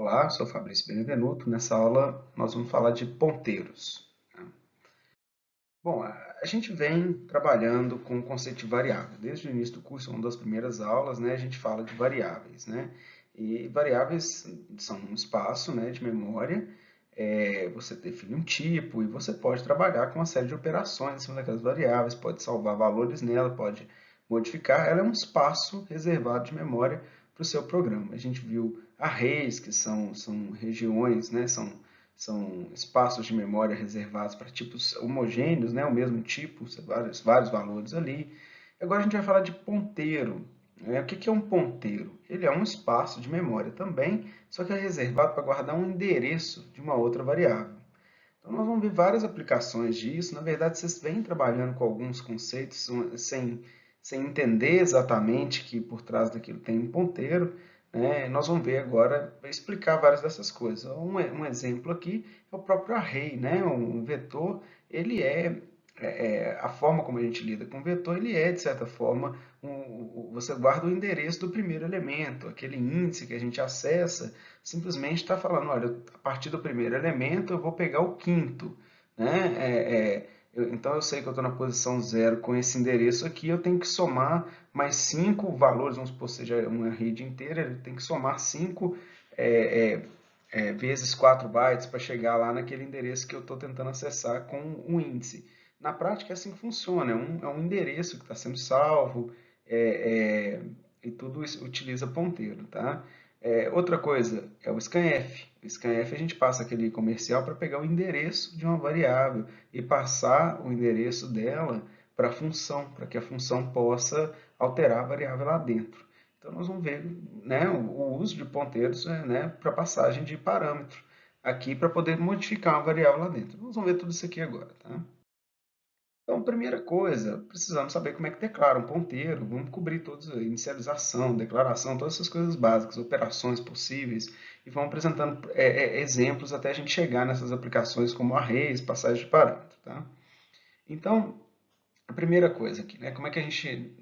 Olá, sou Fabrício Benevenuto. Nessa aula nós vamos falar de ponteiros, né? Bom, a gente vem trabalhando com o conceito de variável. Desde o início do curso, uma das primeiras aulas, né, a gente fala de variáveis, né? E variáveis são um espaço, né, de memória. Você define um tipo e você pode trabalhar com uma série de operações em cima daquelas variáveis, pode salvar valores nela, pode modificar. Ela é um espaço reservado de memória para o seu programa. A gente viu arrays, que são regiões, né, são espaços de memória reservados para tipos homogêneos, né, o mesmo tipo, vários valores ali. Agora a gente vai falar de ponteiro, né? O que é um ponteiro? Ele é um espaço de memória também, só que é reservado para guardar um endereço de uma outra variável. Então nós vamos ver várias aplicações disso. Na verdade, vocês vêm trabalhando com alguns conceitos sem entender exatamente que por trás daquilo tem um ponteiro, né? Nós vamos ver agora, explicar várias dessas coisas. Um exemplo aqui é o próprio array, né? Um vetor, ele a forma como a gente lida com o vetor, ele é, de certa forma, você guarda o endereço do primeiro elemento, aquele índice que a gente acessa, simplesmente está falando, olha, a partir do primeiro elemento eu vou pegar o quinto, né? Então eu sei que eu estou na posição zero com esse endereço aqui, eu tenho que somar mais 5 valores, vamos supor, seja uma rede inteira, ele tem que somar 5 vezes 4 bytes para chegar lá naquele endereço que eu estou tentando acessar com um índice. Na prática é assim que funciona, é um endereço que está sendo salvo, é, é, e tudo isso utiliza ponteiro, tá? Outra coisa é o scanf. O scanf a gente passa aquele comercial para pegar o endereço de uma variável e passar o endereço dela para a função, para que a função possa alterar a variável lá dentro. Então nós vamos ver, né, o uso de ponteiros, né, para passagem de parâmetro aqui para poder modificar uma variável lá dentro. Nós vamos ver tudo isso aqui agora, tá? Então, primeira coisa, precisamos saber como é que declara um ponteiro. Vamos cobrir todos a inicialização, declaração, todas essas coisas básicas, operações possíveis, e vamos apresentando exemplos até a gente chegar nessas aplicações como arrays, passagem de parâmetro, tá? Então, a primeira coisa aqui, né? Como é que a gente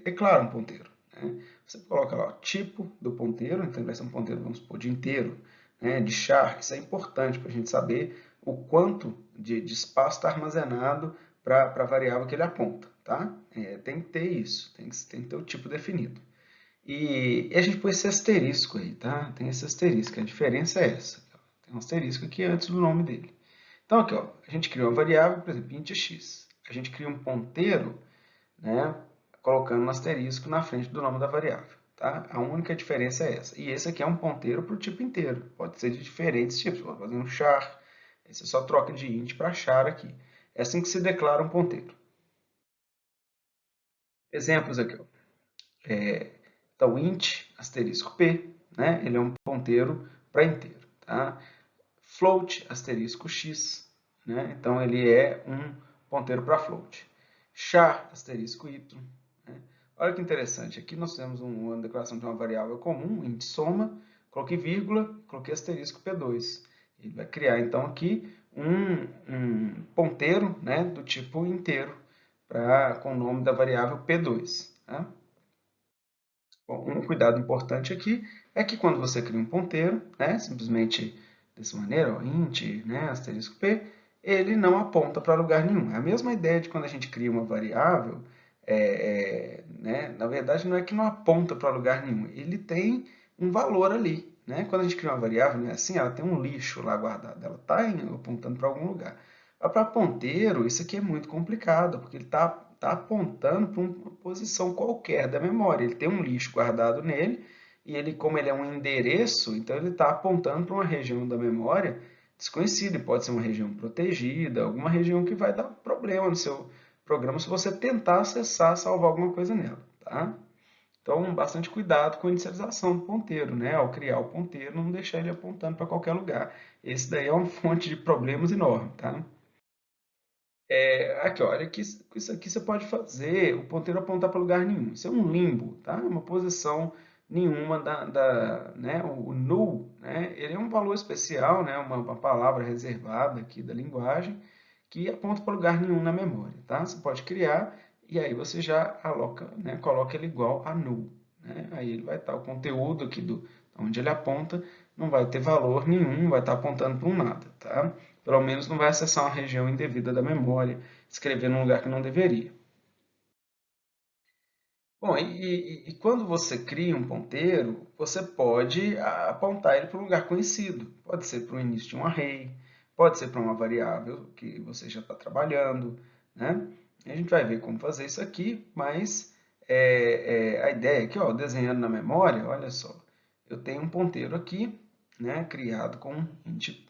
declara um ponteiro, né? Você coloca lá o tipo do ponteiro, então vai ser um ponteiro, vamos supor, de inteiro, né? De char, isso é importante para a gente saber o quanto de espaço está armazenado para a variável que ele aponta, tá? Tem que ter isso, tem que ter o tipo definido. E a gente põe esse asterisco aí, tá? Tem esse asterisco, a diferença é essa. Tem um asterisco aqui antes do nome dele. Então, aqui, ó, a gente criou uma variável, por exemplo, int x. A gente cria um ponteiro, né, colocando um asterisco na frente do nome da variável. Tá? A única diferença é essa. E esse aqui é um ponteiro para o tipo inteiro. Pode ser de diferentes tipos. Pode fazer um char. Aí você só troca de int para char aqui. É assim que se declara um ponteiro. Exemplos aqui. Ó. Então, int asterisco p, né, ele é um ponteiro para inteiro. Tá? Float asterisco x, né, então ele é um ponteiro para float. Char asterisco y. Né? Olha que interessante, aqui nós temos uma declaração de uma variável comum, int soma, coloquei vírgula, coloquei asterisco P2. Ele vai criar então aqui um ponteiro, né, do tipo inteiro, com o nome da variável P2. Tá? Bom, um cuidado importante aqui é que quando você cria um ponteiro, né, simplesmente dessa maneira, ó, int, né, asterisco p, ele não aponta para lugar nenhum. É a mesma ideia de quando a gente cria uma variável, né, na verdade não é que não aponta para lugar nenhum, ele tem um valor ali. Né? Quando a gente cria uma variável, não é assim, ela tem um lixo lá guardado, ela está apontando para algum lugar. Para ponteiro, isso aqui é muito complicado, porque ele está apontando para uma posição qualquer da memória. Ele tem um lixo guardado nele, e ele, como ele é um endereço, então ele está apontando para uma região da memória desconhecida, e pode ser uma região protegida, alguma região que vai dar problema no seu programa se você tentar acessar, salvar alguma coisa nela. Tá? Então, bastante cuidado com a inicialização do ponteiro, né? Ao criar o ponteiro, não deixar ele apontando para qualquer lugar. Esse daí é uma fonte de problemas enorme, tá? Aqui, olha, isso aqui você pode fazer o ponteiro apontar para lugar nenhum. Isso é um limbo, tá? Uma posição nenhuma né? O null, né? Ele é um valor especial, né? Uma palavra reservada aqui da linguagem que aponta para lugar nenhum na memória, tá? Você pode criar e aí você já aloca, né? Coloca ele igual a null, né? Aí ele vai estar o conteúdo aqui Onde ele aponta não vai ter valor nenhum, não vai estar apontando para um nada, tá? Pelo menos não vai acessar uma região indevida da memória, escrever num lugar que não deveria. Bom, e quando você cria um ponteiro, você pode apontar ele para um lugar conhecido. Pode ser para o início de um array, pode ser para uma variável que você já está trabalhando, né? A gente vai ver como fazer isso aqui, mas a ideia aqui, ó, desenhando na memória, olha só, eu tenho um ponteiro aqui, né, criado com int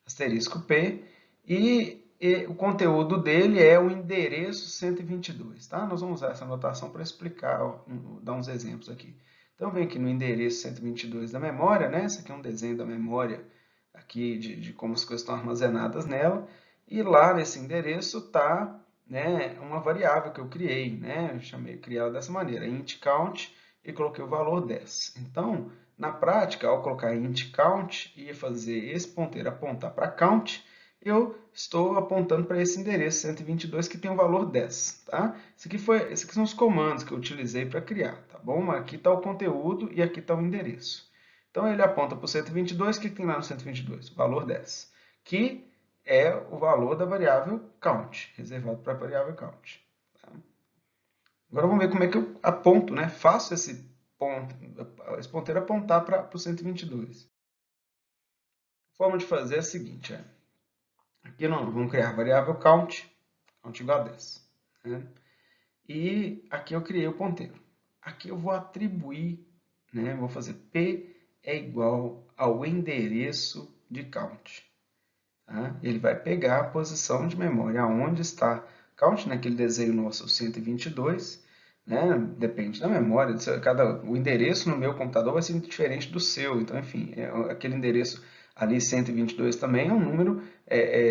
asterisco p, e o conteúdo dele é o endereço 122, tá? Nós vamos usar essa anotação para explicar, ó, dar uns exemplos aqui. Então, vem aqui no endereço 122 da memória, né? Esse aqui é um desenho da memória aqui de como as coisas estão armazenadas nela. E lá nesse endereço está, né, uma variável que eu criei, né? Eu chamei, criei ela dessa maneira, int count, e coloquei o valor 10. Então, na prática, ao colocar int count e fazer esse ponteiro apontar para count, eu estou apontando para esse endereço 122 que tem o valor 10, tá? Esses aqui são os comandos que eu utilizei para criar, tá bom? Aqui está o conteúdo e aqui está o endereço. Então, ele aponta para o 122, o que tem lá no 122? O valor 10, que é o valor da variável count, reservado para a variável count. Tá? Agora, vamos ver como é que eu aponto, né? Faço esse ponteiro apontar para o 122. A forma de fazer é a seguinte, aqui nós vamos criar a variável count, count igual a 10. Né? E aqui eu criei o ponteiro. Aqui eu vou atribuir, né? Vou fazer p é igual ao endereço de count. Tá? Ele vai pegar a posição de memória onde está count, naquele desenho nosso 122, né? Depende da memória, o endereço no meu computador vai ser diferente do seu, então, enfim, aquele endereço ali 122 também é um número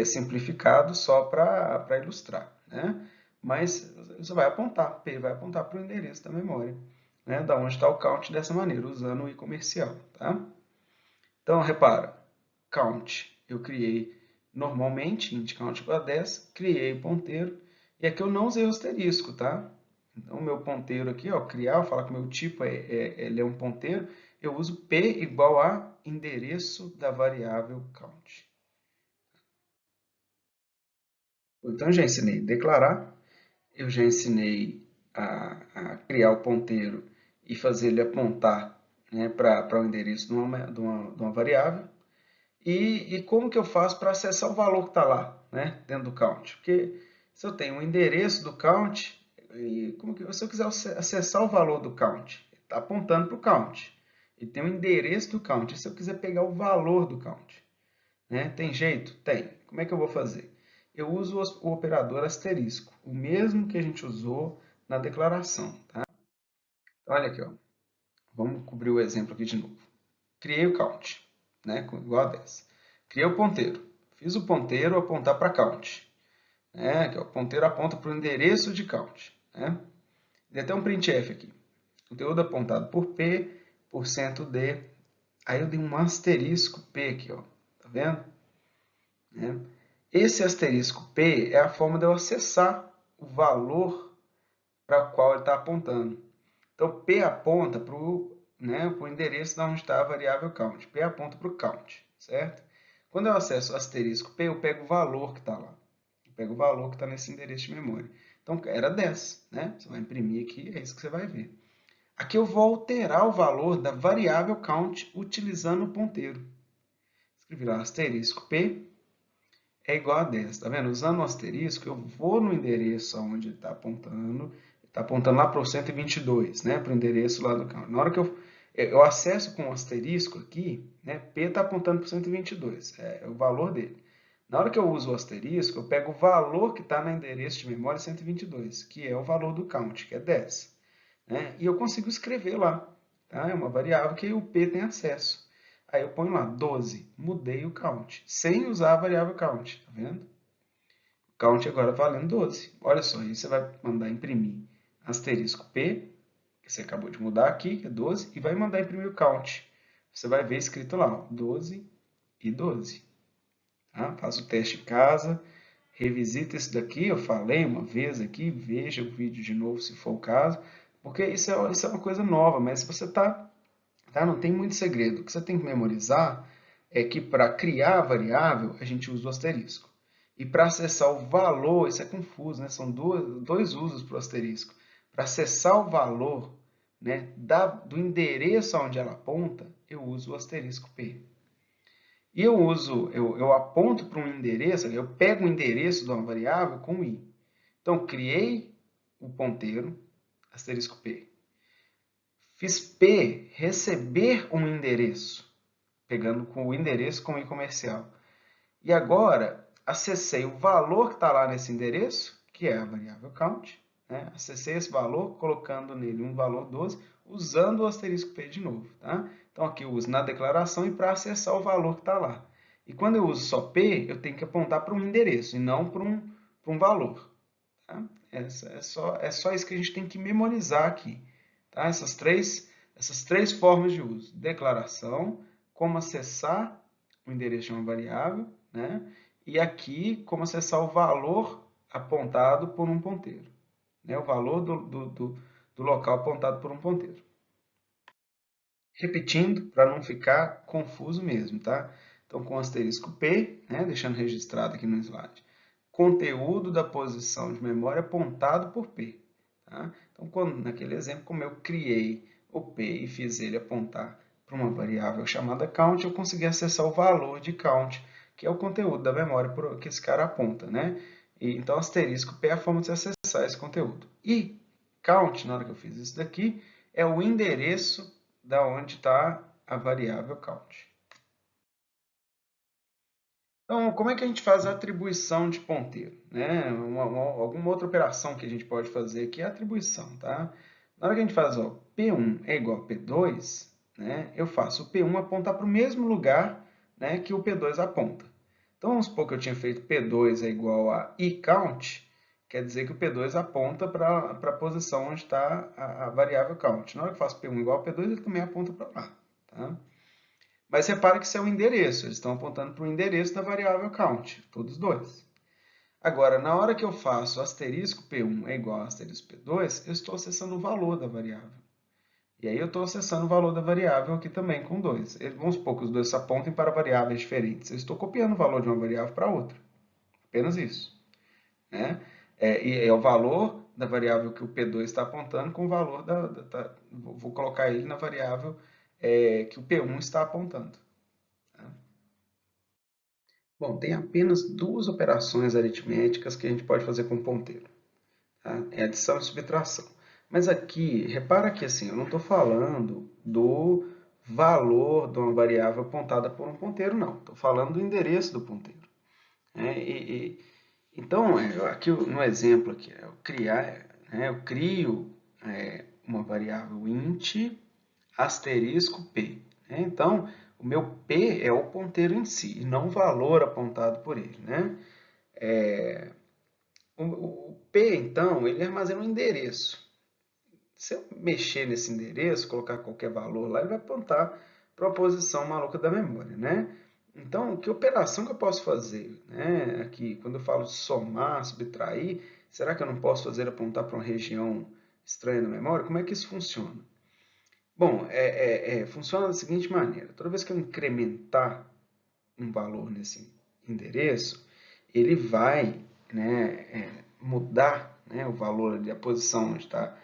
simplificado só para ilustrar, né? Mas você vai apontar, P vai apontar para o endereço da memória, né? Da onde está o count dessa maneira, usando o i comercial, tá? Então, repara, count, eu criei normalmente, int count igual a 10, criei o ponteiro, e aqui eu não usei o asterisco, tá? Então, o meu ponteiro aqui, ó, criar, falar que o meu tipo ele é um ponteiro, eu uso p igual a endereço da variável count. Então, eu já ensinei a declarar, eu já ensinei a criar o ponteiro e fazer ele apontar, né, para o endereço de uma variável. E como que eu faço para acessar o valor que está lá, né, dentro do count? Porque se eu tenho o endereço do count, se eu quiser acessar o valor do count, está apontando para o count. E tem o endereço do count. E se eu quiser pegar o valor do count? Né? Tem jeito? Tem. Como é que eu vou fazer? Eu uso o operador asterisco, o mesmo que a gente usou na declaração. Tá? Então, olha aqui, ó. Vamos cobrir o exemplo aqui de novo. Criei o count, né, igual a 10. Criei o ponteiro. Fiz o ponteiro apontar para count. Né, que o ponteiro aponta para o endereço de count. Né? Tem até um printf aqui. Conteúdo apontado por P, %d. Aí eu dei um asterisco P aqui, ó. Tá vendo? Né? Esse asterisco P é a forma de eu acessar o valor para o qual ele está apontando. Então, P aponta para o, né, para o endereço de onde está a variável count. P aponta para o count, certo? Quando eu acesso o asterisco P, eu pego o valor que está lá. Eu pego o valor que está nesse endereço de memória. Então, era 10, né? Você vai imprimir aqui, é isso que você vai ver. Aqui eu vou alterar o valor da variável count utilizando o ponteiro. Escrevi lá asterisco P é igual a 10, tá vendo? Usando o asterisco, eu vou no endereço onde ele está apontando lá para o 122, né? Para o endereço lá do count. Na hora que eu acesso com o asterisco aqui, né? P está apontando para o 122, é o valor dele. Na hora que eu uso o asterisco, eu pego o valor que está no endereço de memória 122, que é o valor do count, que é 10. Né? E eu consigo escrever lá. Tá? É uma variável que o P tem acesso. Aí eu ponho lá 12, mudei o count, sem usar a variável count, tá vendo? O count agora valendo 12. Olha só, aí você vai mandar imprimir asterisco P, que você acabou de mudar aqui, que é 12, e vai mandar imprimir o count. Você vai ver escrito lá, ó, 12 e 12. Tá? Faz o teste em casa, revisita isso daqui, eu falei uma vez aqui, veja o vídeo de novo se for o caso, porque isso é uma coisa nova, mas se você está tá? Não tem muito segredo. O que você tem que memorizar é que para criar a variável, a gente usa o asterisco. E para acessar o valor, isso é confuso, né? São dois usos para o asterisco. Para acessar o valor, né, do endereço onde ela aponta, eu uso o asterisco P. E eu aponto para um endereço, eu pego o endereço de uma variável com i. Então, criei o ponteiro, asterisco P. Fiz P receber um endereço, pegando com o endereço com i comercial. E agora, acessei o valor que está lá nesse endereço, que é a variável count. Né? Acessei esse valor, colocando nele um valor 12, usando o asterisco P de novo. Tá? Então, aqui eu uso na declaração e para acessar o valor que está lá. E quando eu uso só P, eu tenho que apontar para um endereço e não para um valor. Tá? É só isso que a gente tem que memorizar aqui. Tá? Essas três formas de uso. Declaração, como acessar o endereço de uma variável, né? E aqui, como acessar o valor apontado por um ponteiro. Né? O valor do local apontado por um ponteiro. Repetindo, para não ficar confuso mesmo, tá? Então, com asterisco P, né? Deixando registrado aqui no slide. Conteúdo da posição de memória apontado por P. Tá? Então, naquele exemplo, como eu criei o P e fiz ele apontar para uma variável chamada count, eu consegui acessar o valor de count, que é o conteúdo da memória que esse cara aponta. Né? Então, asterisco P é a forma de acessar esse conteúdo. E count, na hora que eu fiz isso daqui, é o endereço da onde está a variável count. Então, como é que a gente faz a atribuição de ponteiro? Né? Alguma outra operação que a gente pode fazer aqui é a atribuição. Tá? Na hora que a gente faz P1 é igual a P2, né, eu faço o P1 apontar para o mesmo lugar, né, que o P2 aponta. Então, vamos supor que eu tinha feito P2 é igual a iCount, quer dizer que o P2 aponta para a posição onde está a variável count. Na hora que eu faço P1 igual a P2, ele também aponta para lá. Tá? Mas repara que isso é o endereço, eles estão apontando para o endereço da variável count, todos dois. Agora, na hora que eu faço asterisco P1 é igual a asterisco P2, eu estou acessando o valor da variável. E aí eu estou acessando o valor da variável aqui também com 2. Vamos supor que os dois se apontem para variáveis diferentes. Eu estou copiando o valor de uma variável para outra. Apenas isso. Né? E é o valor da variável que o P2 está apontando com o valor vou colocar ele na variável que o P1 está apontando. Tá? Bom, tem apenas duas operações aritméticas que a gente pode fazer com ponteiro. Tá? É adição e subtração. Mas aqui, repara que assim, eu não estou falando do valor de uma variável apontada por um ponteiro, não. Estou falando do endereço do ponteiro. Né? Então, aqui no exemplo, aqui, eu crio uma variável int asterisco p. Né? Então, o meu p é o ponteiro em si, e não o valor apontado por ele. Né? O p, então, ele armazena um endereço. Se eu mexer nesse endereço, colocar qualquer valor lá, ele vai apontar para a posição maluca da memória. Né? Então, que operação que eu posso fazer? Né? Aqui, quando eu falo somar, subtrair, será que eu não posso fazer apontar para uma região estranha na memória? Como é que isso funciona? Bom, funciona da seguinte maneira. Toda vez que eu incrementar um valor nesse endereço, ele vai, né, mudar, né, o valor, a posição onde está,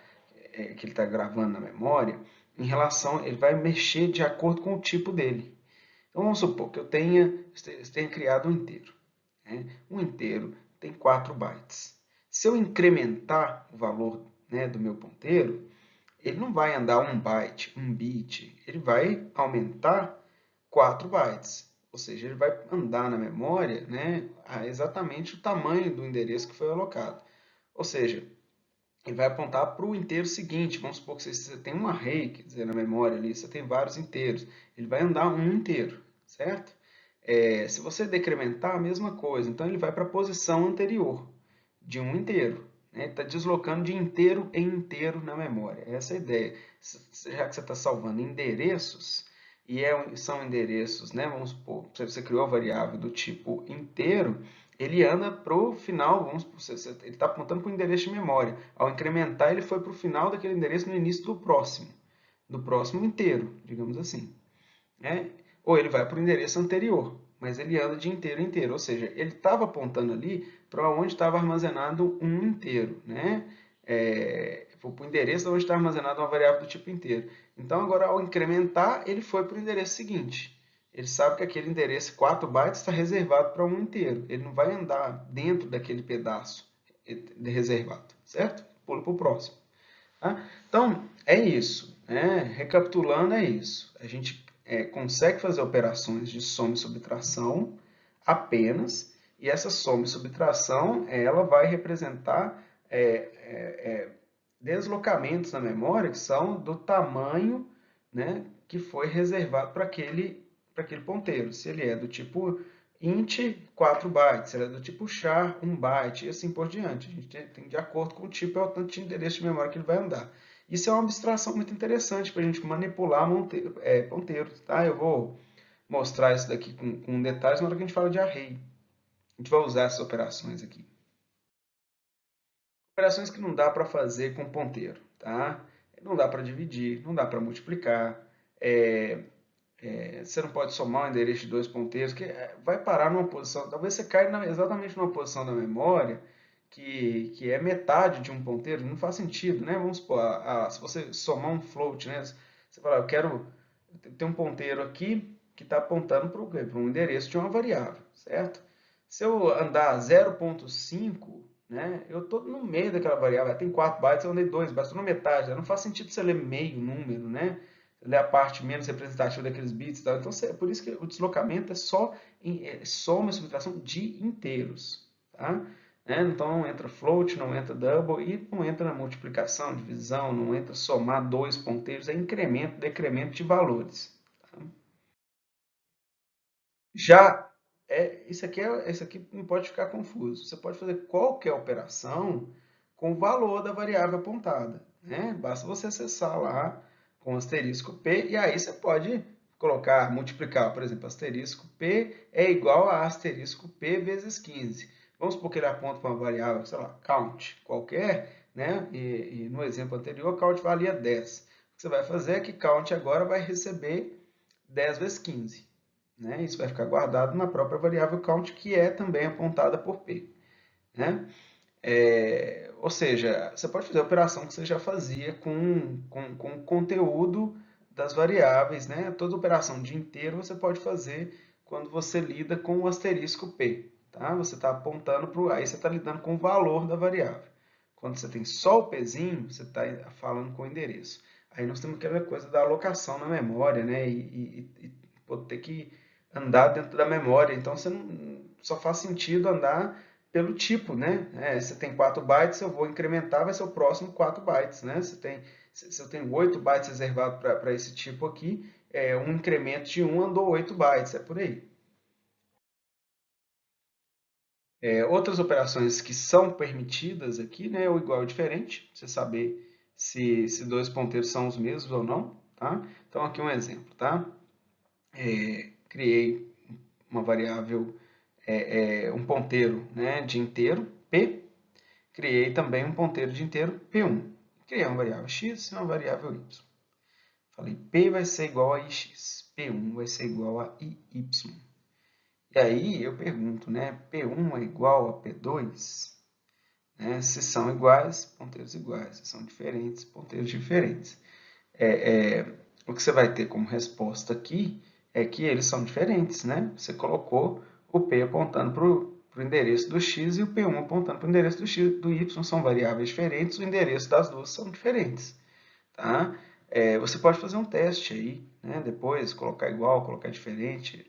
que ele está gravando na memória, em relação, ele vai mexer de acordo com o tipo dele. Então, vamos supor que eu tenha criado um inteiro. Né? Um inteiro tem 4 bytes. Se eu incrementar o valor, né, do meu ponteiro, ele não vai andar 1 byte, 1 bit, ele vai aumentar 4 bytes. Ou seja, ele vai andar na memória, né, a exatamente o tamanho do endereço que foi alocado. Ou seja, ele vai apontar para o inteiro seguinte. Vamos supor que você tem um array, quer dizer, na memória ali, você tem vários inteiros. Ele vai andar um inteiro, certo? Se você decrementar, a mesma coisa. Então, ele vai para a posição anterior de um inteiro. Né? Ele está deslocando de inteiro em inteiro na memória. Essa é a ideia. Já que você está salvando endereços, e são endereços, né? Vamos supor, você criou a variável do tipo inteiro, ele anda para o final, ele está apontando para o endereço de memória. Ao incrementar, ele foi para o final daquele endereço no início do próximo. do próximo inteiro, digamos assim, né? Ou ele vai para o endereço anterior, mas ele anda de inteiro em inteiro, ou seja, ele estava apontando ali para onde estava armazenado um inteiro, né? Para o endereço onde está armazenada uma variável do tipo inteiro. Então, agora, ao incrementar, ele foi para o endereço seguinte. Ele sabe que aquele endereço 4 bytes está reservado para um inteiro. Ele não vai andar dentro daquele pedaço reservado, certo? Pula para o próximo. Tá? Então, é isso, né? Recapitulando, é isso. A gente consegue fazer operações de soma e subtração apenas, e essa soma e subtração ela vai representar deslocamentos na memória que são do tamanho, né, que foi reservado para aquele ponteiro. Se ele é do tipo int 4 bytes, se ele é do tipo char 1 byte, e assim por diante. A gente tem de acordo com o tipo, é o tanto de endereço de memória que ele vai andar. Isso é uma abstração muito interessante para a gente manipular ponteiros. Tá? Eu vou mostrar isso daqui com detalhes na hora que a gente fala de array. A gente vai usar essas operações aqui. Operações que não dá para fazer com ponteiro. Tá? Não dá para dividir, não dá para multiplicar. Você não pode somar um endereço de dois ponteiros, que vai parar numa posição. Talvez você caia exatamente numa posição da memória que é metade de um ponteiro, não faz sentido, né? Vamos supor, se você somar um float, né? Você fala, eu quero ter um ponteiro aqui que está apontando para um endereço de uma variável, certo? Se eu andar 0,5, né? Eu estou no meio daquela variável, tem 4 bytes, eu andei 2 bytes, estou na metade, né? Não faz sentido você ler meio número, né? Ler a parte menos representativa daqueles bits. Tá? Então, por isso que o deslocamento é só soma e subtração de inteiros. Tá? Então, não entra float, não entra double e não entra na multiplicação, divisão, não entra somar dois ponteiros, é incremento, decremento de valores. Tá? Já isso aqui não pode ficar confuso. Você pode fazer qualquer operação com o valor da variável apontada, né? Basta você acessar lá com asterisco p e aí você pode colocar, multiplicar, por exemplo, asterisco p é igual a asterisco p vezes 15. Vamos supor que ele aponta para uma variável, sei lá, count qualquer, né? E no exemplo anterior, count valia 10. O que você vai fazer é que count agora vai receber 10 vezes 15. Né? Isso vai ficar guardado na própria variável count, que é também apontada por P. Né? Ou seja, você pode fazer a operação que você já fazia com o conteúdo das variáveis. Né? Toda operação de inteiro você pode fazer quando você lida com o asterisco P. Tá? Você está apontando para o... Aí você está lidando com o valor da variável. Quando você tem só o Pzinho, você está falando com o endereço. Aí nós temos aquela coisa da alocação na memória, né? E ter que andar dentro da memória. Então, você não, só faz sentido andar pelo tipo, né? Você tem 4 bytes, eu vou incrementar, vai ser o próximo 4 bytes, né? Se eu tenho 8 bytes reservado para esse tipo aqui, um incremento de 1 andou 8 bytes, é por aí. Outras operações que são permitidas aqui, né? O igual é diferente, você saber se dois ponteiros são os mesmos ou não, tá? Então, aqui um exemplo, tá? Criei uma variável, um ponteiro, né, de inteiro, P. Criei também um ponteiro de inteiro, P1. Criei uma variável x e uma variável y. Falei, P vai ser igual a ix, P1 vai ser igual a iy. E aí eu pergunto, né, P1 é igual a P2? Né, se são iguais, ponteiros iguais. Se são diferentes, ponteiros diferentes. O que você vai ter como resposta aqui é que eles são diferentes, né? Você colocou o P apontando para o endereço do X e o P1 apontando para o endereço do Y. São variáveis diferentes, o endereço das duas são diferentes. Tá? Você pode fazer um teste aí, né? Depois, colocar igual, colocar diferente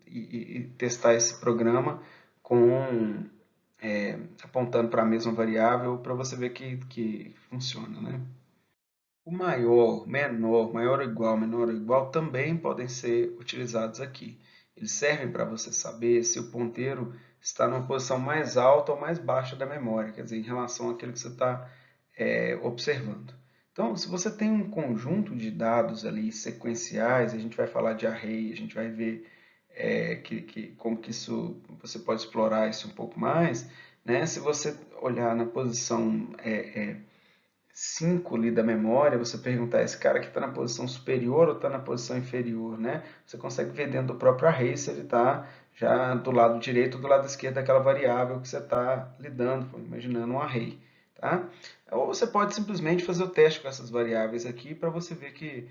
e testar esse programa com apontando para a mesma variável para você ver que funciona, né? O maior, menor ou igual também podem ser utilizados aqui. Eles servem para você saber se o ponteiro está numa posição mais alta ou mais baixa da memória, quer dizer, em relação àquilo que você está observando. Então, se você tem um conjunto de dados ali sequenciais, a gente vai falar de array, a gente vai ver como que isso, você pode explorar isso um pouco mais, né? Se você olhar na posição 5 ali da memória, você perguntar esse cara que está na posição superior ou está na posição inferior, né? Você consegue ver dentro do próprio array se ele está já do lado direito ou do lado esquerdo daquela variável que você está lidando, imaginando um array, tá? Ou você pode simplesmente fazer o teste com essas variáveis aqui para você ver que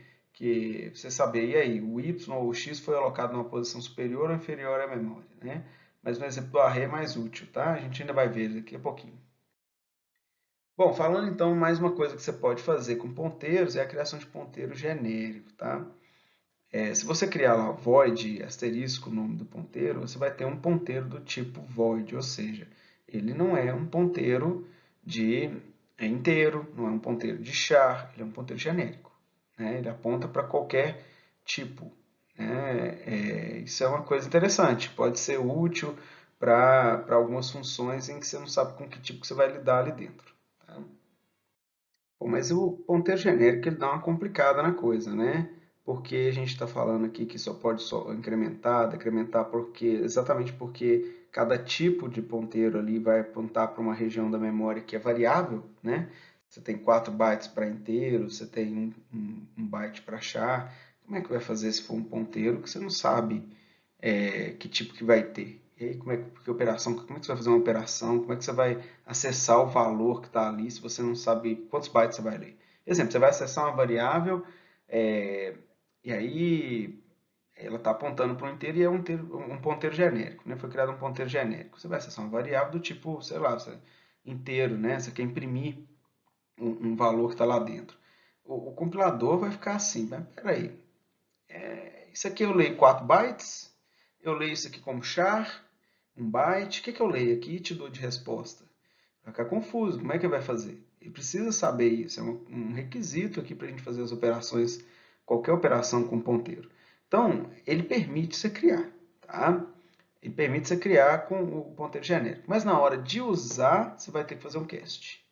você saber, e aí, o y ou o x foi alocado numa posição superior ou inferior à memória, né? Mas no exemplo do array é mais útil, tá? A gente ainda vai ver daqui a pouquinho. Bom, falando então, mais uma coisa que você pode fazer com ponteiros é a criação de ponteiro genérico, tá? Se você criar lá void asterisco o nome do ponteiro, você vai ter um ponteiro do tipo void, ou seja, ele não é um ponteiro de inteiro, não é um ponteiro de char, ele é um ponteiro genérico, né? Ele aponta para qualquer tipo, né? Isso é uma coisa interessante, pode ser útil para algumas funções em que você não sabe com que tipo que você vai lidar ali dentro, tá? Bom, mas o ponteiro genérico ele dá uma complicada na coisa, né? Porque a gente está falando aqui que só incrementar, decrementar, exatamente porque cada tipo de ponteiro ali vai apontar para uma região da memória que é variável, né? Você tem 4 bytes para inteiro, você tem um byte para char. Como é que vai fazer se for um ponteiro que você não sabe que tipo que vai ter? E aí, como é que você vai fazer uma operação? Como é que você vai acessar o valor que está ali se você não sabe quantos bytes você vai ler? Exemplo, você vai acessar uma variável é, e aí ela está apontando para um inteiro e é um ponteiro genérico, né? Foi criado um ponteiro genérico. Você vai acessar uma variável do tipo, sei lá, inteiro, né? Você quer imprimir um valor que está lá dentro. O compilador vai ficar assim, mas peraí, isso aqui eu leio 4 bytes, eu leio isso aqui como char, um byte, o que eu leio aqui e te dou de resposta? Vai ficar confuso, como é que vai fazer? Ele precisa saber isso, é um requisito aqui para a gente fazer as operações, qualquer operação com ponteiro. Então, ele permite você criar, tá? Ele permite você criar com o ponteiro genérico, mas na hora de usar, você vai ter que fazer um cast.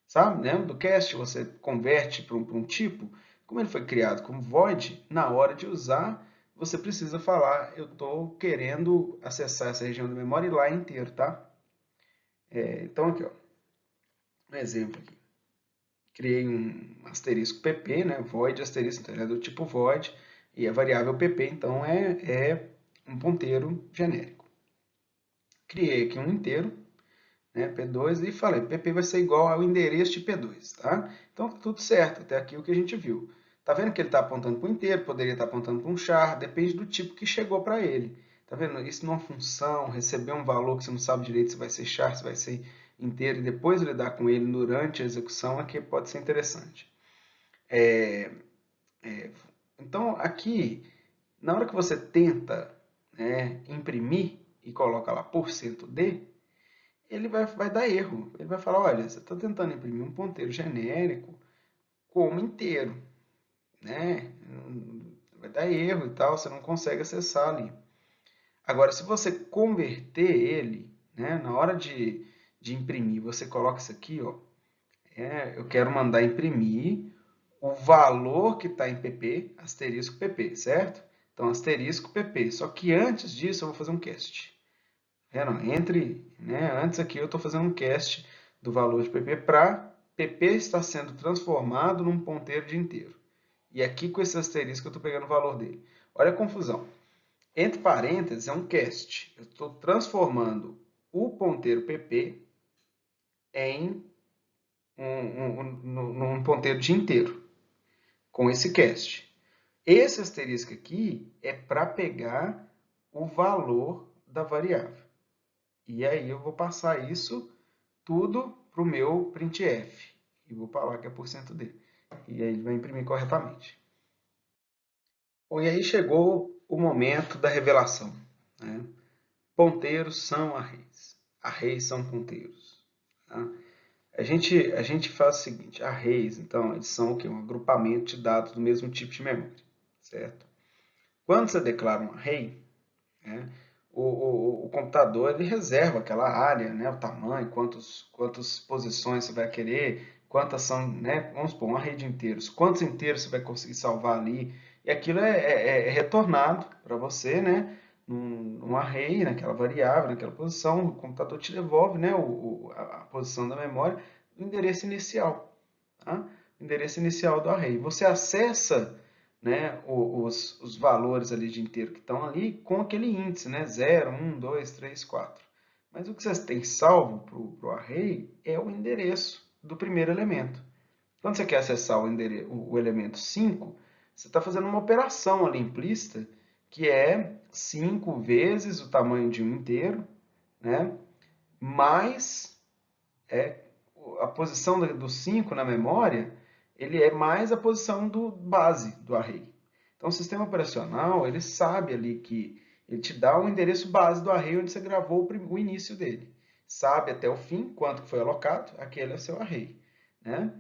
Sabe? Lembra do cast? Você converte para um tipo. Como ele foi criado como void, na hora de usar, você precisa falar, eu estou querendo acessar essa região da memória e lá inteiro, tá? Então aqui, ó, um exemplo aqui. Criei um asterisco pp, né? Void asterisco, então ele é do tipo void, e a variável pp, então é um ponteiro genérico. Criei aqui um inteiro, né, P2, e falei, PP vai ser igual ao endereço de P2, tá? Então, tá tudo certo, até aqui o que a gente viu. Tá vendo que ele está apontando para o inteiro, poderia estar apontando para um char, depende do tipo que chegou para ele. Tá vendo? Isso numa função, receber um valor que você não sabe direito se vai ser char, se vai ser inteiro, e depois lidar com ele durante a execução, aqui pode ser interessante. É, então, aqui, na hora que você tenta, né, imprimir e coloca lá %d, ele vai dar erro. Ele vai falar, olha, você está tentando imprimir um ponteiro genérico como inteiro, né? Vai dar erro e tal, você não consegue acessar ali. Agora, se você converter ele, né, na hora de imprimir, você coloca isso aqui, ó, eu quero mandar imprimir o valor que está em pp, asterisco pp, certo? Então, asterisco pp. Só que antes disso, eu vou fazer um cast. Antes aqui eu estou fazendo um cast do valor de pp para pp está sendo transformado num ponteiro de inteiro. E aqui com esse asterisco eu estou pegando o valor dele. Olha a confusão. Entre parênteses é um cast. Eu estou transformando o ponteiro pp em num ponteiro de inteiro com esse cast. Esse asterisco aqui é para pegar o valor da variável. E aí eu vou passar isso tudo para o meu printf. E vou falar que é %d. E aí ele vai imprimir corretamente. Bom, e aí chegou o momento da revelação, né? Ponteiros são arrays. Arrays são ponteiros. Tá? A gente faz o seguinte, arrays, então, eles são o quê? Um agrupamento de dados do mesmo tipo de memória, certo? Quando você declara um array, né, o computador ele reserva aquela área, né, o tamanho, quantas posições você vai querer, quantas são, né, vamos supor, uma rede de inteiros, quantos inteiros você vai conseguir salvar ali, e aquilo é retornado para você, né, num array, naquela variável, naquela posição, o computador te devolve, né, a posição da memória, o endereço inicial. tá? O endereço inicial do array. Você acessa, né, os valores ali de inteiro que estão ali com aquele índice, né? 0, 1, 2, 3, 4. Mas o que vocês têm salvo para o array é o endereço do primeiro elemento. Quando você quer acessar o elemento 5, você está fazendo uma operação ali implícita, que é 5 vezes o tamanho de um inteiro, né? Mais a posição do 5 na memória, ele é mais a posição do base do array. Então, o sistema operacional, ele sabe ali que ele te dá o endereço base do array onde você gravou o início dele. Sabe até o fim quanto foi alocado, aquele é o seu array, né?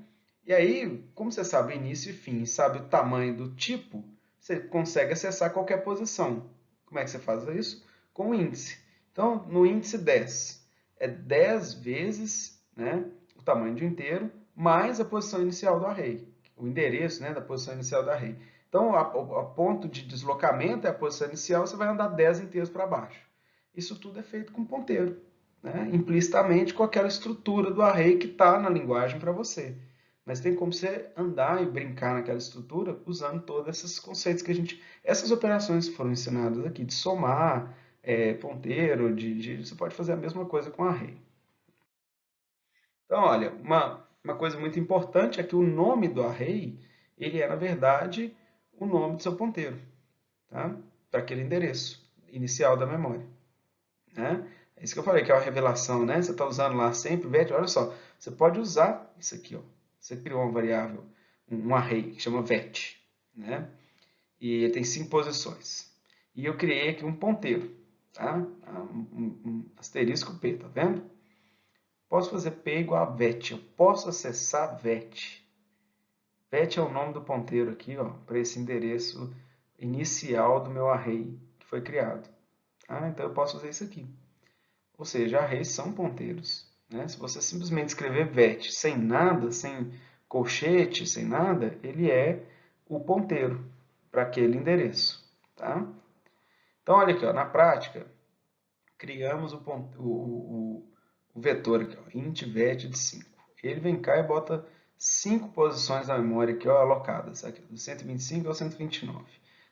E aí, como você sabe o início e fim, sabe o tamanho do tipo, você consegue acessar qualquer posição. Como é que você faz isso? Com o índice. Então, no índice 10, é 10 vezes, né, o tamanho de um inteiro, mais a posição inicial do array, o endereço, né, da posição inicial do array. Então, a ponto de deslocamento é a posição inicial, você vai andar 10 inteiros para baixo. Isso tudo é feito com ponteiro, né, implicitamente com aquela estrutura do array que está na linguagem para você. Mas tem como você andar e brincar naquela estrutura usando todos esses conceitos que a gente... Essas operações que foram ensinadas aqui, de somar, ponteiro, você pode fazer a mesma coisa com array. Então, olha, uma coisa muito importante é que o nome do array, ele é, na verdade, o nome do seu ponteiro, tá? Para aquele endereço inicial da memória, né? É isso que eu falei, que é uma revelação, né? Você está usando lá sempre, vet, olha só, você pode usar isso aqui, ó. Você criou uma variável, um array, que chama vet, né? E ele tem 5 posições. E eu criei aqui um ponteiro, tá? Um asterisco P, tá vendo? Posso fazer P igual a vet. Eu posso acessar vet. Vet é o nome do ponteiro aqui, ó, para esse endereço inicial do meu array que foi criado. Ah, então eu posso fazer isso aqui. Ou seja, arrays são ponteiros, né? Se você simplesmente escrever vet sem nada, sem colchete, sem nada, ele é o ponteiro para aquele endereço, tá? Então, olha aqui, ó, na prática, criamos o vetor aqui, ó, int vet de 5. Ele vem cá e bota 5 posições na memória aqui, ó, alocadas, aqui, do 125 ao 129.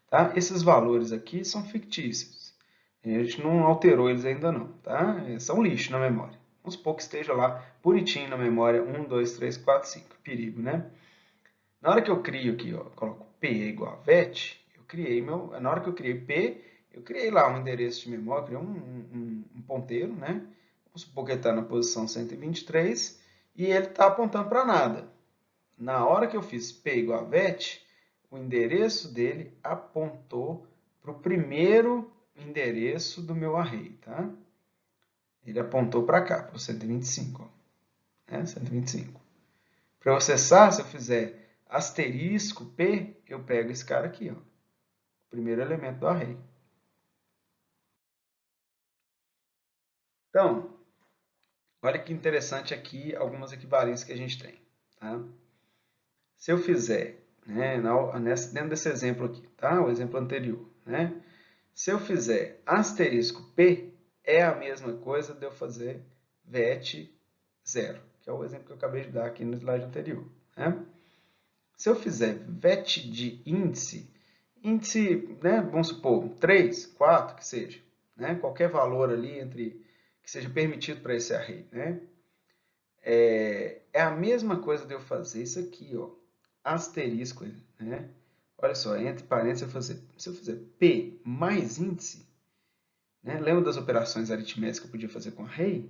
Tá? Esses valores aqui são fictícios. A gente não alterou eles ainda não, tá? São lixo na memória. Vamos supor que esteja lá bonitinho na memória 1, 2, 3, 4, 5. Perigo, né? Na hora que eu crio aqui, ó, coloco P igual a vet, eu criei na hora que eu criei P, eu criei lá um endereço de memória, criei um ponteiro, né? Vamos supor que ele está na posição 123 e ele está apontando para nada. Na hora que eu fiz P igual a vet, o endereço dele apontou para o primeiro endereço do meu array, tá? Ele apontou para cá, para o 125, ó, né? 125. Para eu acessar, se eu fizer asterisco P, eu pego esse cara aqui, ó, o primeiro elemento do array. Então, olha que interessante aqui algumas equivalências que a gente tem. Tá? Se eu fizer, né, dentro desse exemplo aqui, tá? O exemplo anterior, né? Se eu fizer asterisco P, é a mesma coisa de eu fazer vet 0, que é o exemplo que eu acabei de dar aqui no slide anterior. Né? Se eu fizer vet de índice, né, vamos supor, 3, 4, que seja, né, qualquer valor ali que seja permitido para esse array, né, é a mesma coisa de eu fazer isso aqui, ó, asterisco, né, olha só, entre parênteses, se eu fizer P mais índice, né, lembra das operações aritméticas que eu podia fazer com array?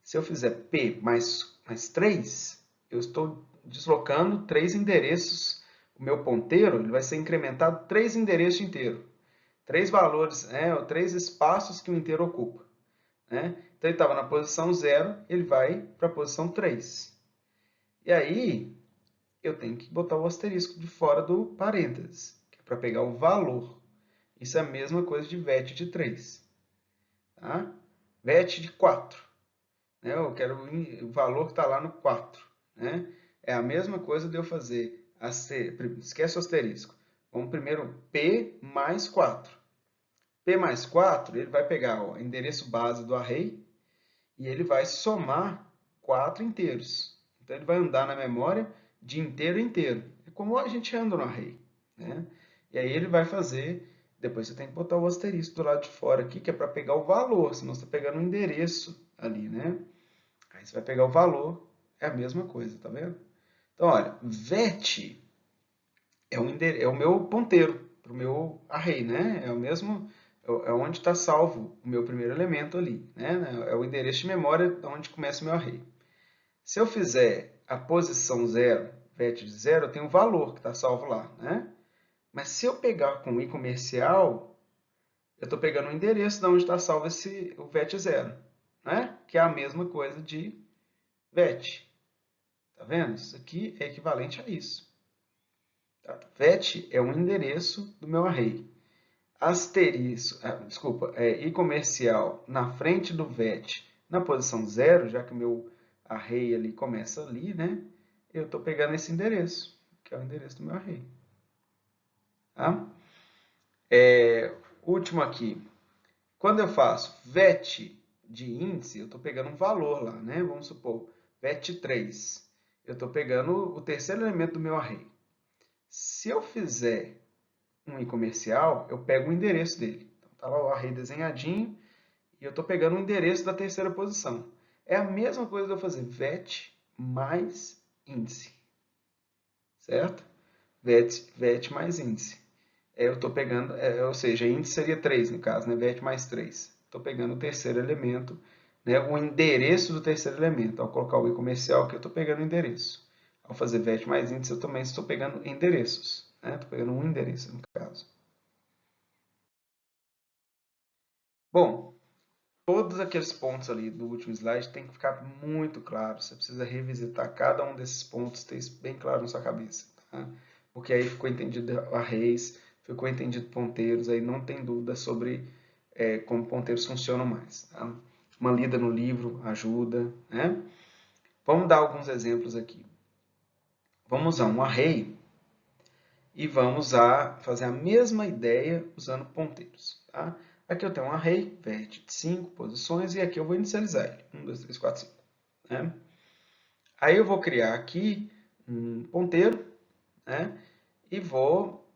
Se eu fizer P mais 3, eu estou deslocando 3 endereços. O meu ponteiro ele vai ser incrementado 3 endereços inteiros. 3 valores, ou 3 espaços que o inteiro ocupa. Né? Então, ele estava na posição 0, ele vai para a posição 3. E aí, eu tenho que botar o asterisco de fora do parênteses, que é para pegar o valor. Isso é a mesma coisa de vet de 3. Tá? Vet de 4. Né? Eu quero o valor que está lá no 4. Né? É a mesma coisa de eu fazer, esquece o asterisco. Vamos primeiro P mais 4. P mais 4, ele vai pegar o endereço base do array e ele vai somar 4 inteiros. Então, ele vai andar na memória de inteiro em inteiro. É como a gente anda no array, né? E aí ele vai fazer, depois você tem que botar o asterisco do lado de fora aqui, que é para pegar o valor, senão você está pegando o endereço ali, né? Aí você vai pegar o valor, é a mesma coisa, tá vendo? Então, olha, vet é o meu ponteiro para o meu array, né? É o mesmo, é onde está salvo o meu primeiro elemento ali, né? É o endereço de memória de onde começa o meu array. Se eu fizer a posição 0, vet de 0, eu tenho o valor que está salvo lá, né? Mas se eu pegar com o i comercial, eu estou pegando o endereço de onde está salvo o vet 0, né? Que é a mesma coisa de vet. Tá vendo? Isso aqui é equivalente a isso. Tá? Vet é um endereço do meu array. Asterisco, desculpa, i comercial na frente do vet na posição 0, já que o meu array ali começa ali, né? Eu estou pegando esse endereço, que é o endereço do meu array. Tá? Último aqui. Quando eu faço vet de índice, eu estou pegando um valor lá, né? Vamos supor, vet 3. Eu estou pegando o terceiro elemento do meu array. Se eu fizer um i comercial, eu pego o endereço dele. Então, tá lá o array desenhadinho e eu estou pegando o endereço da terceira posição. É a mesma coisa de eu fazer vet mais índice, certo? Vet mais índice. Eu estou pegando, ou seja, índice seria 3 no caso, né? Vet mais 3. Estou pegando o terceiro elemento, né? O endereço do terceiro elemento. Ao colocar o i comercial aqui, eu estou pegando o endereço. Ao fazer vet mais índice, eu também estou pegando endereços. Né? Estou pegando um endereço, no caso. Bom, todos aqueles pontos ali do último slide tem que ficar muito claro. Você precisa revisitar cada um desses pontos, ter isso bem claro na sua cabeça. Tá? Porque aí ficou entendido arrays, ficou entendido ponteiros, aí não tem dúvida sobre como ponteiros funcionam mais. Tá? Uma lida no livro ajuda. Né? Vamos dar alguns exemplos aqui. Vamos usar um array e vamos fazer a mesma ideia usando ponteiros. Tá? Aqui eu tenho um array, vert de 5 posições, e aqui eu vou inicializar ele. 1, 2, 3, 4, 5. Né? Aí eu vou criar aqui um ponteiro, né? E vou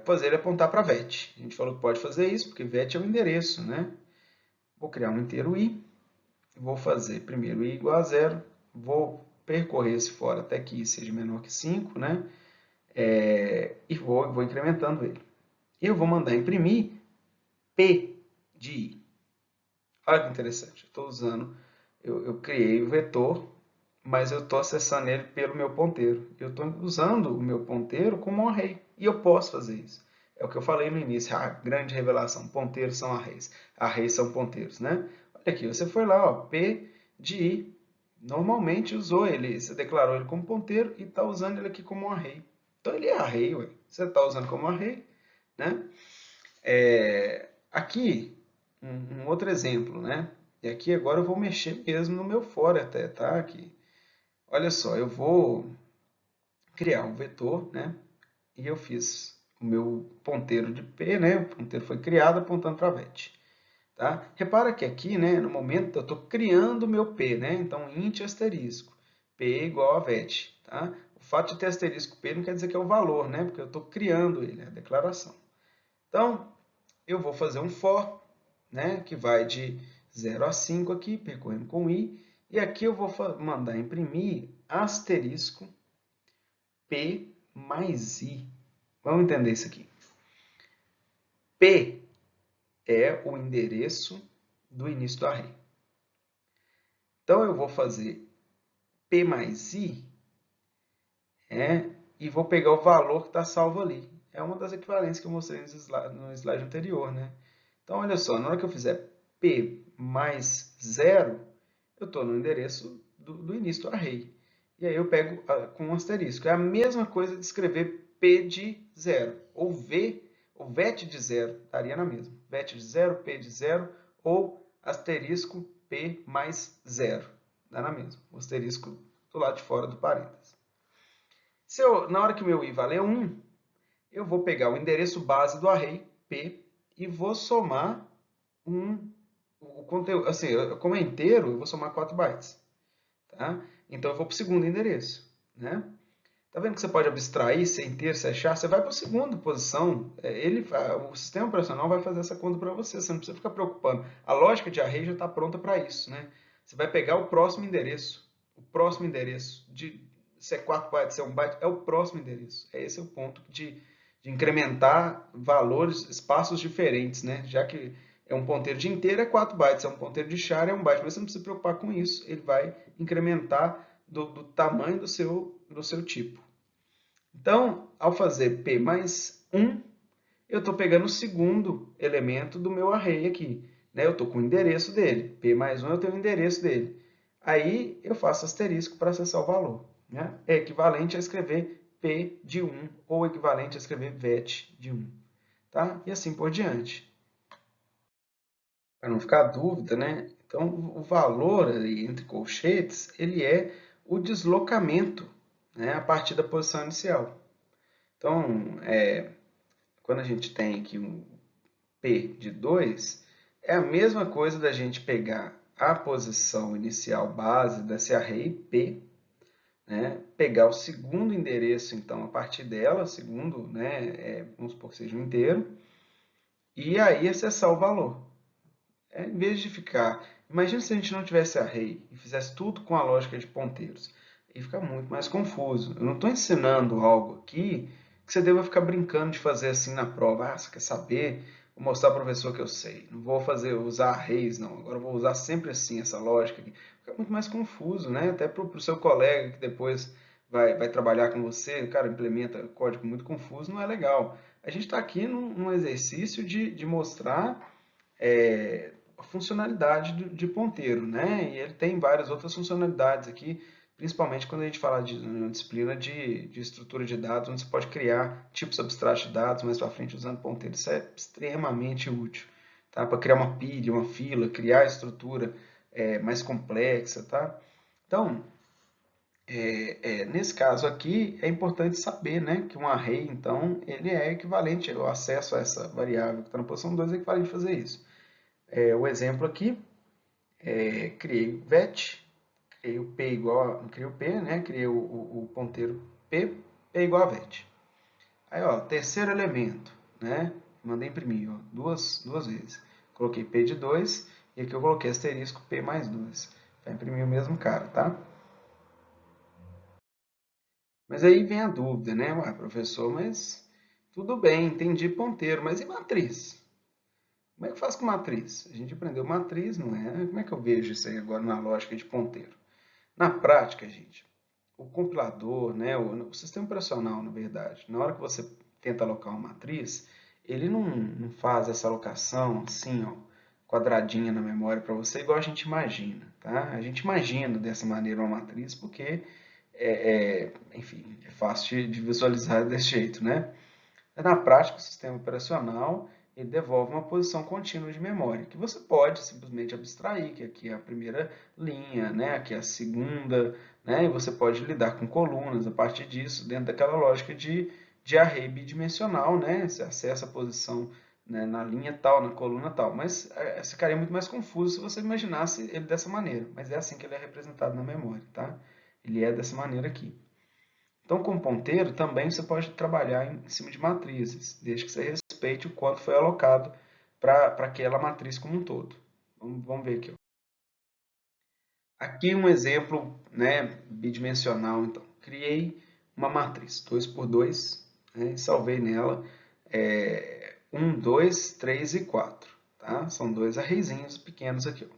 fazer ele apontar para vet. A gente falou que pode fazer isso, porque vet é o endereço. Né? Vou criar um inteiro i, vou fazer primeiro i igual a 0, vou percorrer esse fora até que i seja menor que 5, né? E vou incrementando ele. E eu vou mandar imprimir P de i. Olha que interessante, eu criei o vetor, mas eu estou acessando ele pelo meu ponteiro. Eu estou usando o meu ponteiro como um array, e eu posso fazer isso. É o que eu falei no início, a grande revelação, ponteiros são arrays, arrays são ponteiros, né? Olha aqui, você foi lá, ó, P de i, normalmente usou ele, você declarou ele como ponteiro e está usando ele aqui como um array. Então ele é array, ué. Você está usando como array, né? Aqui, um outro exemplo, né? E aqui agora eu vou mexer mesmo no meu for até, tá? Aqui. Olha só, eu vou criar um vetor, né? E eu fiz o meu ponteiro de P, né? O ponteiro foi criado apontando para a vet. Tá? Repara que aqui, né, no momento, eu estou criando o meu P, né? Então, int asterisco, P igual a vet. Tá? O fato de ter asterisco P não quer dizer que é o valor, né? Porque eu estou criando ele, a declaração. Então, eu vou fazer um for, né, que vai de 0 a 5 aqui, percorrendo com i, e aqui eu vou mandar imprimir asterisco P mais i. Vamos entender isso aqui. P é o endereço do início do array. Então, eu vou fazer P mais i e vou pegar o valor que está salvo ali. É uma das equivalências que eu mostrei no slide anterior. Né? Então, olha só, na hora que eu fizer P mais 0, eu estou no endereço do início do array. E aí eu pego com um asterisco. É a mesma coisa de escrever P de 0, ou vet de 0, daria na mesma. Vet de 0, P de 0, ou asterisco P mais 0, dá na mesma. O asterisco do lado de fora do parênteses. Na hora que o meu i valer 1, eu vou pegar o endereço base do array, P, e vou somar o conteúdo. Assim, como é inteiro, eu vou somar 4 bytes. Tá? Então, eu vou para o segundo endereço. Né? Tá vendo que você pode abstrair, ser inteiro, se achar? Você vai para a segunda posição, o sistema operacional vai fazer essa conta para você, você não precisa ficar preocupando. A lógica de array já está pronta para isso, né? Você vai pegar o próximo endereço, se é 4 bytes, se é 1 byte, é o próximo endereço. Esse é o ponto de incrementar valores, espaços diferentes, né? Já que é um ponteiro de inteiro, é 4 bytes, é um ponteiro de char, é 1 byte, mas você não precisa se preocupar com isso, ele vai incrementar do tamanho do seu tipo. Então, ao fazer P mais 1, eu estou pegando o segundo elemento do meu array aqui, né? Eu estou com o endereço dele. P mais 1 eu tenho o endereço dele. Aí eu faço asterisco para acessar o valor, né? É equivalente a escrever P de 1 ou equivalente a escrever VET de 1, tá? E assim por diante. Para não ficar dúvida, né? Então, o valor ali entre colchetes, ele é o deslocamento, né, a partir da posição inicial. Então, quando a gente tem aqui um P de 2, é a mesma coisa da gente pegar a posição inicial base desse array P, né, pegar o segundo endereço, então, a partir dela, segundo, né, vamos supor que seja um inteiro, e aí acessar o valor. Em vez de ficar... Imagina se a gente não tivesse array e fizesse tudo com a lógica de ponteiros. Aí fica muito mais confuso. Eu não estou ensinando algo aqui que você deva ficar brincando de fazer assim na prova. Ah, você quer saber? Vou mostrar ao professor que eu sei. Não vou usar arrays, não. Agora eu vou usar sempre assim essa lógica aqui. Fica muito mais confuso, né? Até para o seu colega que depois vai trabalhar com você, o cara implementa código muito confuso, não é legal. A gente está aqui num exercício de mostrar a funcionalidade de ponteiro, né? E ele tem várias outras funcionalidades aqui, principalmente quando a gente fala de uma disciplina de estrutura de dados, onde você pode criar tipos abstratos de dados mais para frente usando ponteiro. Isso é extremamente útil, tá? Para criar uma pilha, uma fila, criar estrutura mais complexa, tá? Então, nesse caso aqui, é importante saber, né, que um array, então, ele é equivalente, o acesso a essa variável que está na posição 2 é equivalente a fazer isso. O exemplo aqui, criei o vet, criei o p igual, criei o p, né? Criei o ponteiro p, p igual a vet. Aí, ó, terceiro elemento, né? Mandei imprimir, ó, duas vezes. Coloquei p de 2 e aqui eu coloquei asterisco p mais 2. Vai imprimir o mesmo cara, tá? Mas aí vem a dúvida, né? Ué, professor, mas tudo bem, entendi ponteiro, mas e matriz? Como é que eu faço com matriz? A gente aprendeu matriz, não é? Como é que eu vejo isso aí agora na lógica de ponteiro? Na prática, gente, o compilador, né, o sistema operacional, na verdade, na hora que você tenta alocar uma matriz, ele não faz essa alocação assim, ó, quadradinha na memória para você, igual a gente imagina, tá? A gente imagina dessa maneira uma matriz porque, enfim, é fácil de visualizar desse jeito, né? Na prática, o sistema operacional ele devolve uma posição contínua de memória, que você pode simplesmente abstrair, que aqui é a primeira linha, né? Aqui é a segunda, né? E você pode lidar com colunas a partir disso, dentro daquela lógica de array bidimensional, né? Você acessa a posição, né, na linha tal, na coluna tal. Mas ficaria muito mais confuso se você imaginasse ele dessa maneira. Mas é assim que ele é representado na memória, tá? Ele é dessa maneira aqui. Então, com ponteiro, também você pode trabalhar em cima de matrizes, desde que você respeite o quanto foi alocado para aquela matriz como um todo. Vamos ver aqui. Ó. Aqui um exemplo, né, bidimensional. Então, criei uma matriz 2 por 2, né, e salvei nela 1, 2, 3 e 4. Tá? São dois arrayzinhos pequenos aqui. Ó.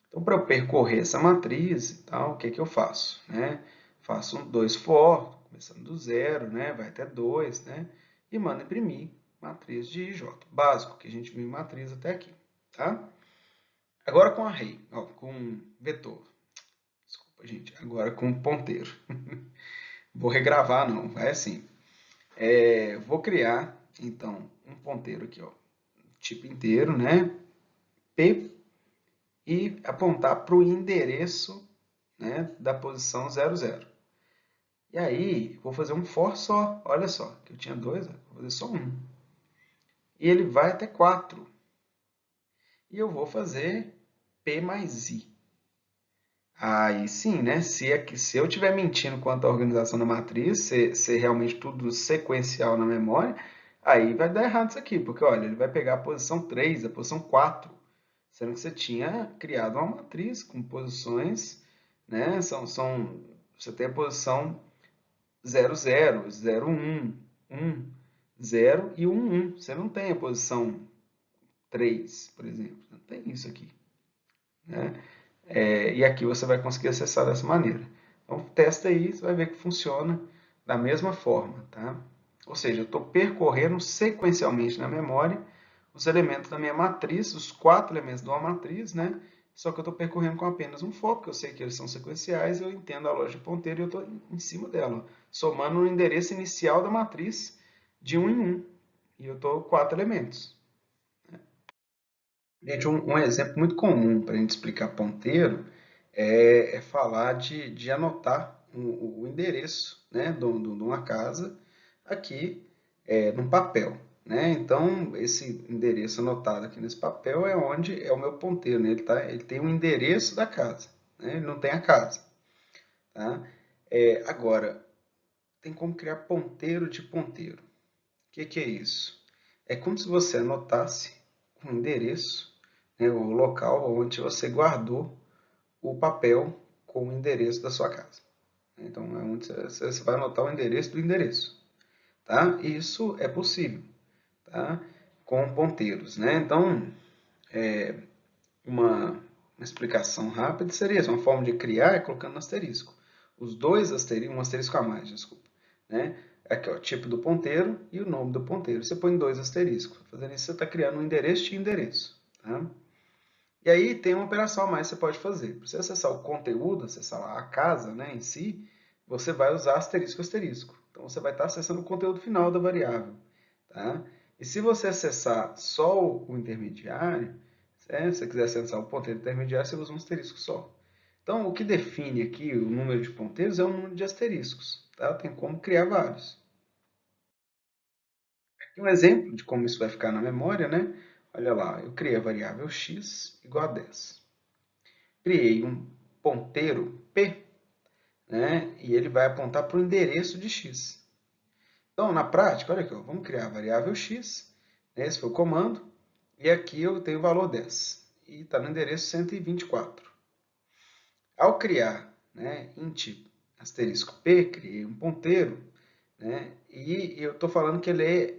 Então, para eu percorrer essa matriz, então, o que, que eu faço? Né? Faço um 2 for, começando do zero, né? Vai até 2, né? E mando imprimir matriz de IJ, básico, que a gente viu em matriz até aqui. Tá? Agora com array, ó, com vetor. Desculpa, gente. Agora com ponteiro. Vou regravar, não. Vai assim. Vou criar, então, um ponteiro aqui, ó. Tipo inteiro, né? P e apontar para o endereço, né, da posição 00. E aí, vou fazer um for só. Olha só, que eu tinha dois, vou fazer só um. E ele vai até 4. E eu vou fazer P mais I. Aí sim, né? Se eu estiver mentindo quanto à organização da matriz, ser realmente tudo sequencial na memória, aí vai dar errado isso aqui, porque olha, ele vai pegar a posição 3, a posição 4, sendo que você tinha criado uma matriz com posições, né? Você tem a posição 00, 01, 1, 0 e 1, 1. Você não tem a posição 3, por exemplo. Não tem isso aqui, né? E aqui você vai conseguir acessar dessa maneira. Então, testa aí, você vai ver que funciona da mesma forma, tá? Ou seja, eu estou percorrendo sequencialmente na memória os elementos da minha matriz, os 4 elementos de uma matriz, né? Só que eu estou percorrendo com apenas um for, porque eu sei que eles são sequenciais, eu entendo a lógica de ponteiro e eu estou em cima dela, somando o endereço inicial da matriz de 1 em 1. E eu estou 4 elementos. Gente, um exemplo muito comum para a gente explicar ponteiro é falar de anotar o endereço, né, de uma casa aqui num papel, né? Então, esse endereço anotado aqui nesse papel é onde é o meu ponteiro, né? Ele tem o endereço da casa, né? Ele não tem a casa, tá? Agora, tem como criar ponteiro de ponteiro. O que é isso? É como se você anotasse um endereço, né, o local onde você guardou o papel com o endereço da sua casa. Então, é onde você vai anotar o endereço do endereço. Tá? Isso é possível, tá? Com ponteiros, né? Então, uma explicação rápida seria essa. Uma forma de criar é colocando um asterisco. Os dois asteriscos, um asterisco a mais, desculpa. Né? Aqui, ó, o tipo do ponteiro e o nome do ponteiro. Você põe 2 asteriscos. Fazendo isso, você está criando um endereço de endereço. Tá? E aí tem uma operação a mais que você pode fazer. Para você acessar o conteúdo, acessar lá a casa, né, em si, você vai usar asterisco asterisco. Então você vai estar acessando o conteúdo final da variável. Tá? E se você acessar só o intermediário, se você quiser acessar o ponteiro intermediário, você usa um asterisco só. Então, o que define aqui o número de ponteiros é o número de asteriscos. Tá? Tem como criar vários. Aqui um exemplo de como isso vai ficar na memória, né? Olha lá, eu criei a variável x igual a 10. Criei um ponteiro p, né? E ele vai apontar para o endereço de x. Então, na prática, olha aqui, ó, vamos criar a variável x, né? Esse foi o comando, e aqui eu tenho o valor 10, e está no endereço 124. Ao criar, né, int asterisco p, criei um ponteiro, né, e eu estou falando que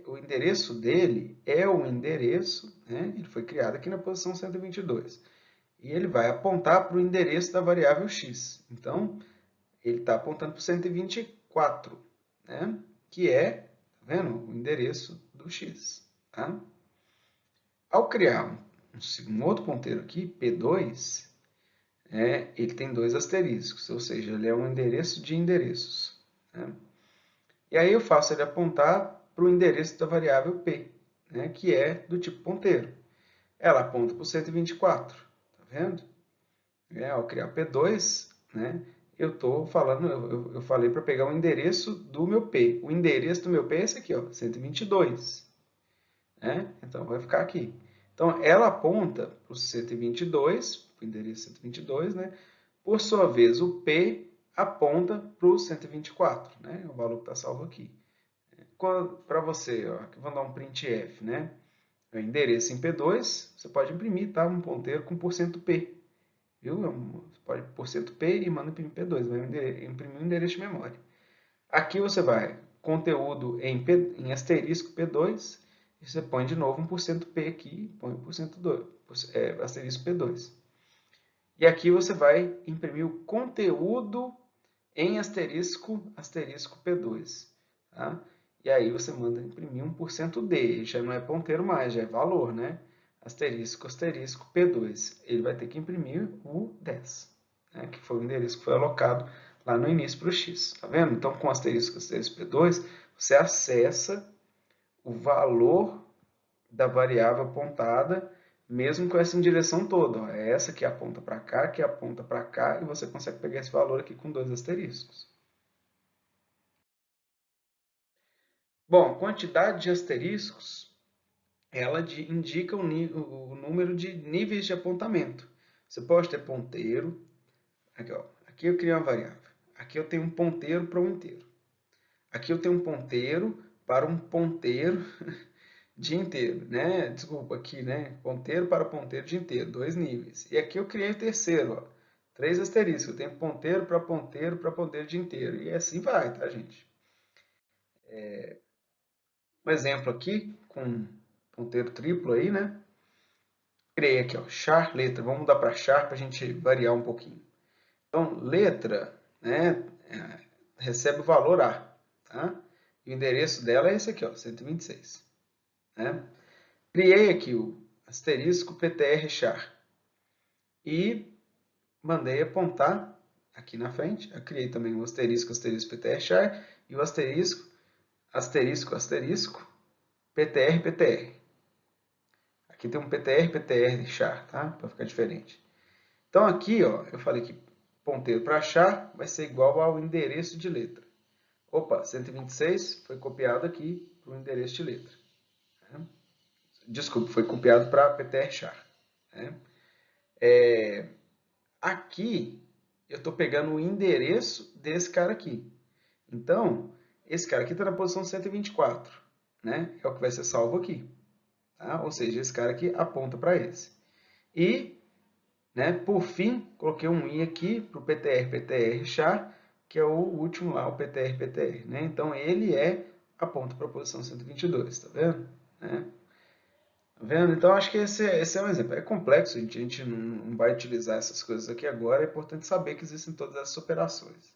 o endereço dele é o endereço, né, ele foi criado aqui na posição 122, e ele vai apontar para o endereço da variável x. Então, ele está apontando para o 124, né, que é, tá vendo, o endereço do x. Tá? Ao criar um outro ponteiro aqui, p2, ele tem 2 asteriscos, ou seja, ele é um endereço de endereços. Né? E aí eu faço ele apontar para o endereço da variável p, né, que é do tipo ponteiro. Ela aponta para o 124, tá vendo? Ao criar P2, né, eu estou falando, eu falei para pegar o endereço do meu P. O endereço do meu P é esse aqui, ó, 122. Né? Então, vai ficar aqui. Então, ela aponta para o 122, para o endereço 122, né? Por sua vez, o P aponta para o 124, né? O valor que está salvo aqui. Para você, ó, aqui vou dar um printf, né? O endereço em P2, você pode imprimir, tá? Um ponteiro com %P. Viu? Você pode %P e manda imprimir P2, vai imprimir um endereço de memória. Aqui você vai, conteúdo em asterisco P2, e você põe de novo um %P aqui, põe um asterisco P2. E aqui você vai imprimir o conteúdo em asterisco P2. Tá? E aí você manda imprimir um %D, já não é ponteiro mais, já é valor, né? Asterisco P2. Ele vai ter que imprimir o 10, né? Que foi o endereço que foi alocado lá no início para o x. Tá vendo? Então, com asterisco P2, você acessa o valor da variável apontada, mesmo com essa indireção toda. Ó. É essa que aponta para cá, que aponta para cá, e você consegue pegar esse valor aqui com 2 asteriscos. Bom, quantidade de asteriscos, ela indica o número de níveis de apontamento. Você pode ter ponteiro, Aqui, ó. Aqui eu criei uma variável. Aqui eu tenho um ponteiro para um inteiro. Aqui eu tenho um ponteiro para um ponteiro de inteiro, né? Desculpa, aqui, né? Ponteiro para ponteiro de inteiro, dois níveis. E aqui eu criei o terceiro, ó. Três asteriscos. Eu tenho ponteiro para ponteiro de inteiro. E assim vai, tá, gente? Um exemplo aqui, com ponteiro triplo aí, né? Criei aqui, ó, char, letra. Vamos mudar para char para a gente variar um pouquinho. Então, letra, né, recebe o valor A, tá? E o endereço dela é esse aqui, ó, 126, né? Criei aqui o asterisco PTR char e mandei apontar aqui na frente. Eu criei também o asterisco, asterisco PTR char e o asterisco, asterisco, asterisco PTR, PTR. Aqui tem um PTR, PTR char, tá? Para ficar diferente. Então aqui, ó, eu falei que ponteiro para char vai ser igual ao endereço de letra. Opa, 126 foi copiado aqui para o endereço de letra. Né? Desculpa, foi copiado para PTR char. Né? Aqui eu estou pegando o endereço desse cara aqui. Então, esse cara aqui está na posição 124. Né? É o que vai ser salvo aqui. Tá? Ou seja, esse cara aqui aponta para esse. E, né, por fim, coloquei um i aqui para o PTR char, que é o último lá, o PTR. Né? Então, ele aponta para a posição 122, tá vendo? Né? Tá vendo? Então, acho que esse é um exemplo. É complexo, a gente não vai utilizar essas coisas aqui agora, é importante saber que existem todas essas operações.